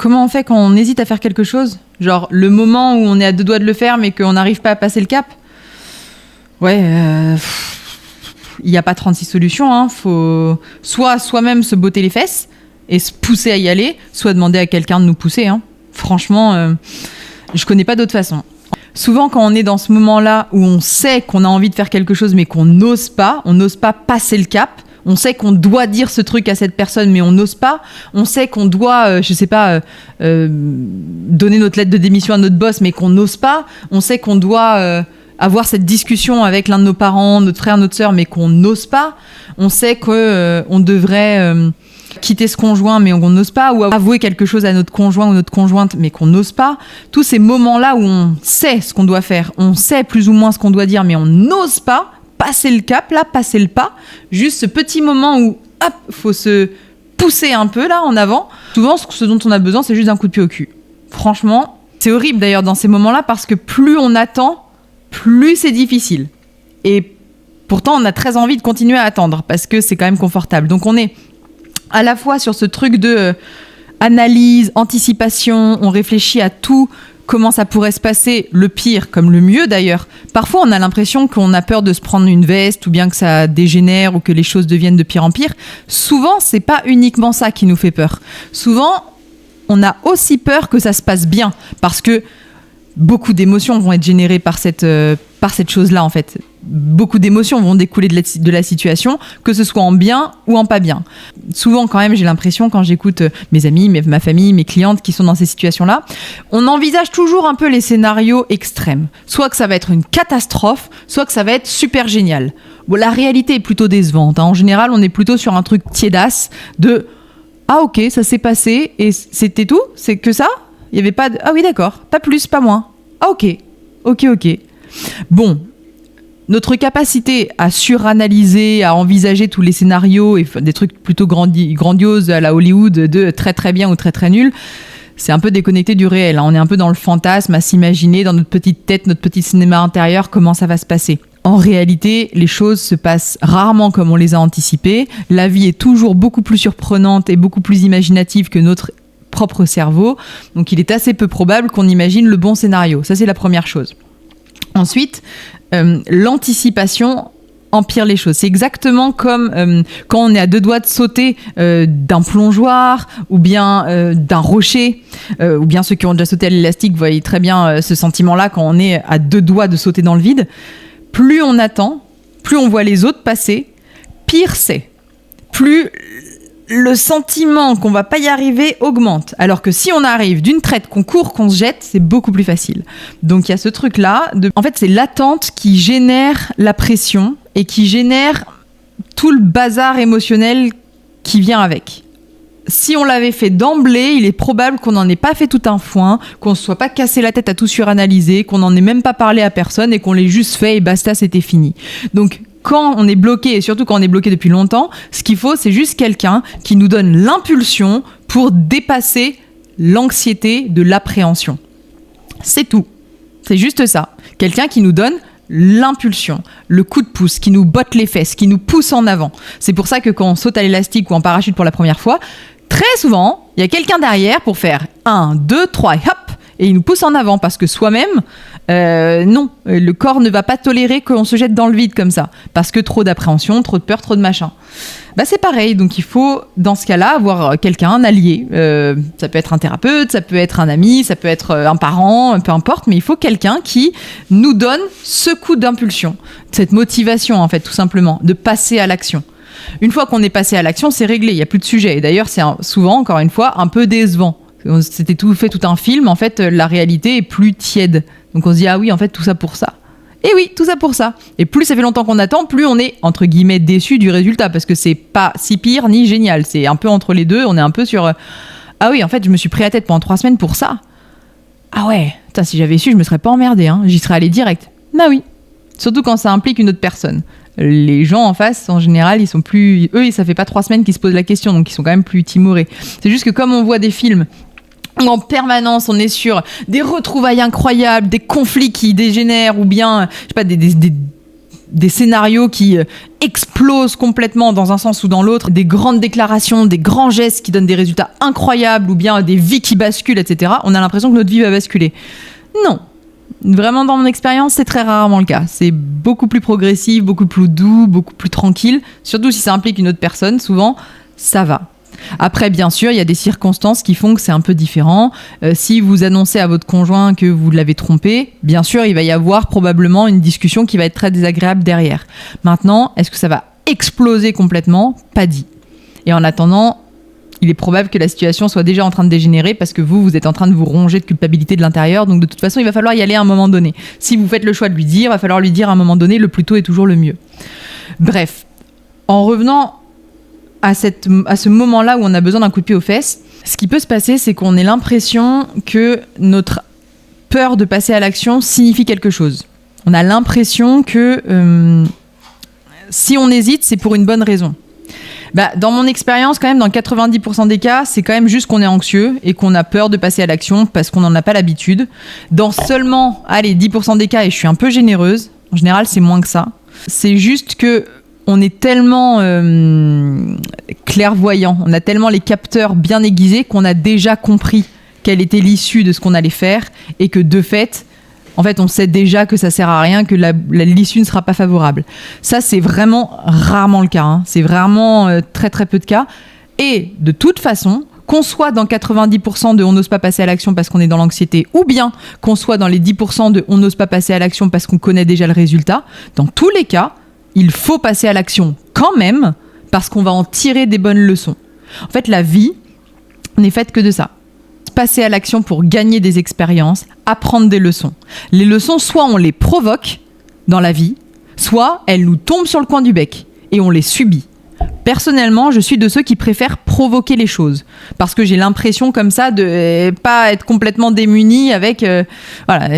comment on fait quand on hésite à faire quelque chose ? Genre le moment où on est à 2 doigts de le faire mais qu'on n'arrive pas à passer le cap ? Ouais, il n'y a pas 36 solutions. Hein. Faut soit soi-même se botter les fesses et se pousser à y aller, soit demander à quelqu'un de nous pousser. Hein. Franchement, je connais pas d'autre façon. Souvent, quand on est dans ce moment-là où on sait qu'on a envie de faire quelque chose mais qu'on n'ose pas, on n'ose pas passer le cap. On sait qu'on doit dire ce truc à cette personne, mais on n'ose pas. On sait qu'on doit, donner notre lettre de démission à notre boss, mais qu'on n'ose pas. On sait qu'on doit avoir cette discussion avec l'un de nos parents, notre frère, notre sœur, mais qu'on n'ose pas. On sait qu'on devrait quitter ce conjoint, mais on n'ose pas. Ou avouer quelque chose à notre conjoint ou notre conjointe, mais qu'on n'ose pas. Tous ces moments-là où on sait ce qu'on doit faire, on sait plus ou moins ce qu'on doit dire, mais on n'ose pas. Passer le cap, là, passer le pas. Juste ce petit moment où, hop, faut se pousser un peu, là, en avant. Souvent, ce dont on a besoin, c'est juste un coup de pied au cul. Franchement, c'est horrible, d'ailleurs, dans ces moments-là, parce que plus on attend, plus c'est difficile. Et pourtant, on a très envie de continuer à attendre, parce que c'est quand même confortable. Donc, on est à la fois sur ce truc de analyse, anticipation, on réfléchit à tout, comment ça pourrait se passer, le pire comme le mieux d'ailleurs. Parfois, on a l'impression qu'on a peur de se prendre une veste ou bien que ça dégénère ou que les choses deviennent de pire en pire. Souvent, c'est pas uniquement ça qui nous fait peur. Souvent, on a aussi peur que ça se passe bien parce que beaucoup d'émotions vont être générées par cette chose-là en fait. Beaucoup d'émotions vont découler de la situation, que ce soit en bien ou en pas bien. Souvent, quand même, j'ai l'impression, quand j'écoute mes amis, ma famille, mes clientes qui sont dans ces situations-là, on envisage toujours un peu les scénarios extrêmes. Soit que ça va être une catastrophe, soit que ça va être super génial. Bon, la réalité est plutôt décevante. Hein. En général, on est plutôt sur un truc tiédasse de « Ah ok, ça s'est passé et c'était tout ? C'est que ça ? Il n'y avait pas de... Ah oui, d'accord. Pas plus, pas moins. Ah ok. Ok. Bon. » Notre capacité à suranalyser, à envisager tous les scénarios et des trucs plutôt grandioses à la Hollywood de très très bien ou très très nul, c'est un peu déconnecté du réel. Hein. On est un peu dans le fantasme, à s'imaginer dans notre petite tête, notre petit cinéma intérieur, comment ça va se passer. En réalité, les choses se passent rarement comme on les a anticipées. La vie est toujours beaucoup plus surprenante et beaucoup plus imaginative que notre propre cerveau. Donc il est assez peu probable qu'on imagine le bon scénario. Ça, c'est la première chose. Ensuite, l'anticipation empire les choses. C'est exactement comme quand on est à 2 doigts de sauter d'un plongeoir ou bien d'un rocher, ou bien ceux qui ont déjà sauté à l'élastique voient très bien ce sentiment-là quand on est à 2 doigts de sauter dans le vide. Plus on attend, plus on voit les autres passer, pire c'est. Plus le sentiment qu'on va pas y arriver augmente. Alors que si on arrive d'une traite, qu'on court, qu'on se jette, c'est beaucoup plus facile. Donc il y a ce truc-là. En fait, c'est l'attente qui génère la pression et qui génère tout le bazar émotionnel qui vient avec. Si on l'avait fait d'emblée, il est probable qu'on n'en ait pas fait tout un foin, qu'on ne se soit pas cassé la tête à tout suranalyser, qu'on n'en ait même pas parlé à personne et qu'on l'ait juste fait et basta, c'était fini. Donc, quand on est bloqué, et surtout quand on est bloqué depuis longtemps, ce qu'il faut, c'est juste quelqu'un qui nous donne l'impulsion pour dépasser l'anxiété de l'appréhension. C'est tout. C'est juste ça. Quelqu'un qui nous donne l'impulsion, le coup de pouce, qui nous botte les fesses, qui nous pousse en avant. C'est pour ça que quand on saute à l'élastique ou en parachute pour la première fois, très souvent, il y a quelqu'un derrière pour faire 1, 2, 3 et hop, et il nous pousse en avant parce que soi-même, non, le corps ne va pas tolérer qu'on se jette dans le vide comme ça parce que trop d'appréhension, trop de peur, trop de machin. Bah c'est pareil, donc il faut dans ce cas-là avoir quelqu'un, un allié. Ça peut être un thérapeute, ça peut être un ami, ça peut être un parent, peu importe, mais il faut quelqu'un qui nous donne ce coup d'impulsion, cette motivation en fait, tout simplement, de passer à l'action. Une fois qu'on est passé à l'action, c'est réglé, il n'y a plus de sujet. Et d'ailleurs, c'est souvent, encore une fois, un peu décevant. C'était tout un film, en fait, la réalité est plus tiède. Donc on se dit, ah oui, en fait, tout ça pour ça. Et oui, tout ça pour ça. Et plus ça fait longtemps qu'on attend, plus on est, entre guillemets, déçu du résultat, parce que c'est pas si pire ni génial. C'est un peu entre les deux, on est un peu sur... ah oui, en fait, je me suis pris la tête pendant 3 semaines pour ça. Ah ouais, putain, si j'avais su, je me serais pas emmerdé, hein. J'y serais allé direct. Bah oui. Surtout quand ça implique une autre personne. Les gens en face, en général, ils sont plus... Eux, ça fait pas 3 semaines qu'ils se posent la question, donc ils sont quand même plus timorés. C'est juste que comme on voit des films où en permanence, on est sur des retrouvailles incroyables, des conflits qui dégénèrent, ou bien, je sais pas, des scénarios qui explosent complètement dans un sens ou dans l'autre, des grandes déclarations, des grands gestes qui donnent des résultats incroyables ou bien des vies qui basculent, etc., on a l'impression que notre vie va basculer. Non. Vraiment, dans mon expérience, c'est très rarement le cas. C'est beaucoup plus progressif, beaucoup plus doux, beaucoup plus tranquille. Surtout si ça implique une autre personne, souvent, ça va. Après, bien sûr, il y a des circonstances qui font que c'est un peu différent. Si vous annoncez à votre conjoint que vous l'avez trompé, bien sûr, il va y avoir probablement une discussion qui va être très désagréable derrière. Maintenant, est-ce que ça va exploser complètement ? Pas dit. Et en attendant, il est probable que la situation soit déjà en train de dégénérer parce que vous êtes en train de vous ronger de culpabilité de l'intérieur. Donc, de toute façon, il va falloir y aller à un moment donné. Si vous faites le choix de lui dire, il va falloir lui dire à un moment donné, le plus tôt est toujours le mieux. Bref, en revenant à ce moment-là où on a besoin d'un coup de pied aux fesses, ce qui peut se passer, c'est qu'on ait l'impression que notre peur de passer à l'action signifie quelque chose. On a l'impression que si on hésite, c'est pour une bonne raison. Dans mon expérience, quand même, dans 90% des cas, c'est quand même juste qu'on est anxieux et qu'on a peur de passer à l'action parce qu'on n'en a pas l'habitude. Dans seulement, 10% des cas, et je suis un peu généreuse, en général, c'est moins que ça. C'est juste que on est tellement clairvoyant, on a tellement les capteurs bien aiguisés qu'on a déjà compris quelle était l'issue de ce qu'on allait faire et que de fait, en fait, on sait déjà que ça sert à rien, que l'issue ne sera pas favorable. Ça, c'est vraiment rarement le cas. Hein. C'est vraiment très très peu de cas. Et de toute façon, qu'on soit dans 90% de on n'ose pas passer à l'action parce qu'on est dans l'anxiété, ou bien qu'on soit dans les 10% de on n'ose pas passer à l'action parce qu'on connaît déjà le résultat, dans tous les cas, il faut passer à l'action quand même parce qu'on va en tirer des bonnes leçons. En fait, la vie n'est faite que de ça. Passer à l'action pour gagner des expériences, apprendre des leçons. Les leçons, soit on les provoque dans la vie, soit elles nous tombent sur le coin du bec et on les subit. Personnellement, je suis de ceux qui préfèrent provoquer les choses parce que j'ai l'impression comme ça de pas être complètement démunie avec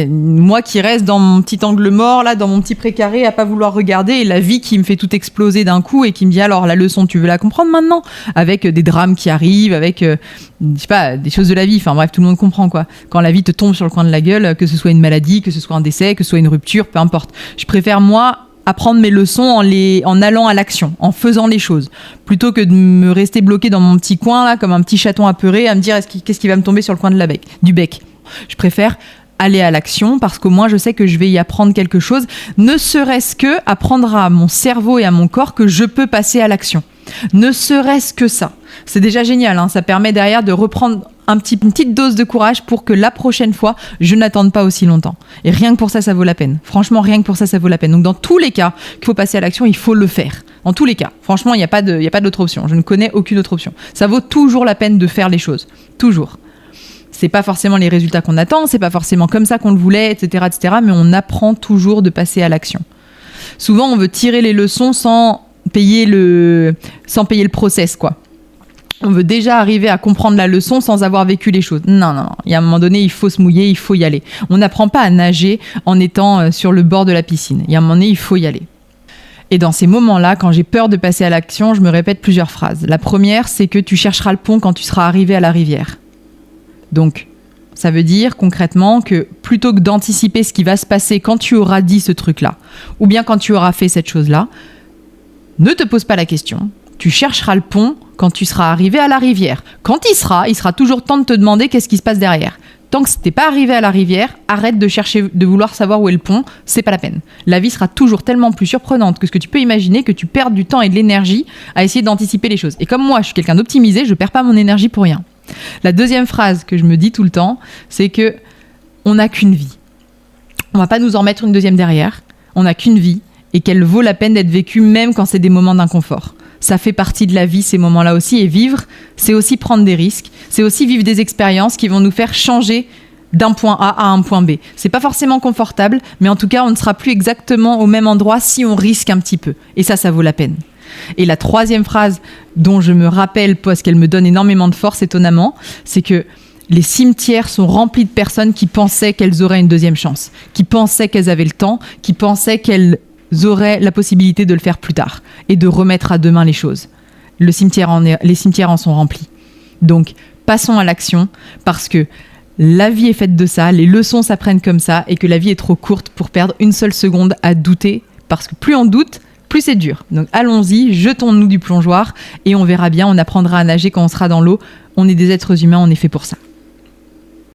moi qui reste dans mon petit angle mort là, dans mon petit précaré à pas vouloir regarder et la vie qui me fait tout exploser d'un coup et qui me dit alors la leçon tu veux la comprendre maintenant avec des drames qui arrivent avec je sais pas des choses de la vie, enfin bref tout le monde comprend quoi. Quand la vie te tombe sur le coin de la gueule, que ce soit une maladie, que ce soit un décès, que ce soit une rupture, peu importe. Je préfère moi apprendre mes leçons en allant à l'action, en faisant les choses, plutôt que de me rester bloqué dans mon petit coin là, comme un petit chaton apeuré, à me dire qu'est-ce qui va me tomber sur le coin du bec. Je préfère aller à l'action parce qu'au moins je sais que je vais y apprendre quelque chose, ne serait-ce que apprendre à mon cerveau et à mon corps que je peux passer à l'action. Ne serait-ce que ça. C'est déjà génial, hein, ça permet derrière de reprendre une petite dose de courage pour que la prochaine fois, je n'attende pas aussi longtemps. Et rien que pour ça, ça vaut la peine. Franchement, rien que pour ça, ça vaut la peine. Donc dans tous les cas qu'il faut passer à l'action, il faut le faire. Dans tous les cas. Franchement, il n'y a pas d'autre option. Je ne connais aucune autre option. Ça vaut toujours la peine de faire les choses. Toujours. C'est pas forcément les résultats qu'on attend, c'est pas forcément comme ça qu'on le voulait, etc., mais on apprend toujours de passer à l'action. Souvent, on veut tirer les leçons sans payer le process, quoi. On veut déjà arriver à comprendre la leçon sans avoir vécu les choses. Non. Il y a un moment donné, il faut se mouiller, il faut y aller. On n'apprend pas à nager en étant sur le bord de la piscine. Il y a un moment donné, il faut y aller. Et dans ces moments-là, quand j'ai peur de passer à l'action, je me répète plusieurs phrases. La première, c'est que tu chercheras le pont quand tu seras arrivé à la rivière. Donc, ça veut dire concrètement que plutôt que d'anticiper ce qui va se passer quand tu auras dit ce truc-là, ou bien quand tu auras fait cette chose-là, ne te pose pas la question. Tu chercheras le pont quand tu seras arrivé à la rivière. Quand il sera toujours temps de te demander qu'est-ce qui se passe derrière. Tant que t'es pas arrivé à la rivière, arrête de chercher, de vouloir savoir où est le pont, c'est pas la peine. La vie sera toujours tellement plus surprenante que ce que tu peux imaginer que tu perds du temps et de l'énergie à essayer d'anticiper les choses. Et comme moi, je suis quelqu'un d'optimisé, je perds pas mon énergie pour rien. La deuxième phrase que je me dis tout le temps, c'est que on n'a qu'une vie. On va pas nous en mettre une deuxième derrière. On n'a qu'une vie et qu'elle vaut la peine d'être vécue même quand c'est des moments d'inconfort. Ça fait partie de la vie, ces moments-là aussi. Et vivre, c'est aussi prendre des risques. C'est aussi vivre des expériences qui vont nous faire changer d'un point A à un point B. C'est pas forcément confortable, mais en tout cas, on ne sera plus exactement au même endroit si on risque un petit peu. Et ça vaut la peine. Et la troisième phrase dont je me rappelle, parce qu'elle me donne énormément de force, étonnamment, c'est que les cimetières sont remplis de personnes qui pensaient qu'elles auraient une deuxième chance, qui pensaient qu'elles avaient le temps, qui pensaient qu'elles auraient la possibilité de le faire plus tard et de remettre à demain les choses. Les cimetières en sont remplis. Donc, passons à l'action parce que la vie est faite de ça, les leçons s'apprennent comme ça et que la vie est trop courte pour perdre une seule seconde à douter parce que plus on doute, plus c'est dur. Donc allons-y, jetons-nous du plongeoir et on verra bien, on apprendra à nager quand on sera dans l'eau. On est des êtres humains, on est fait pour ça.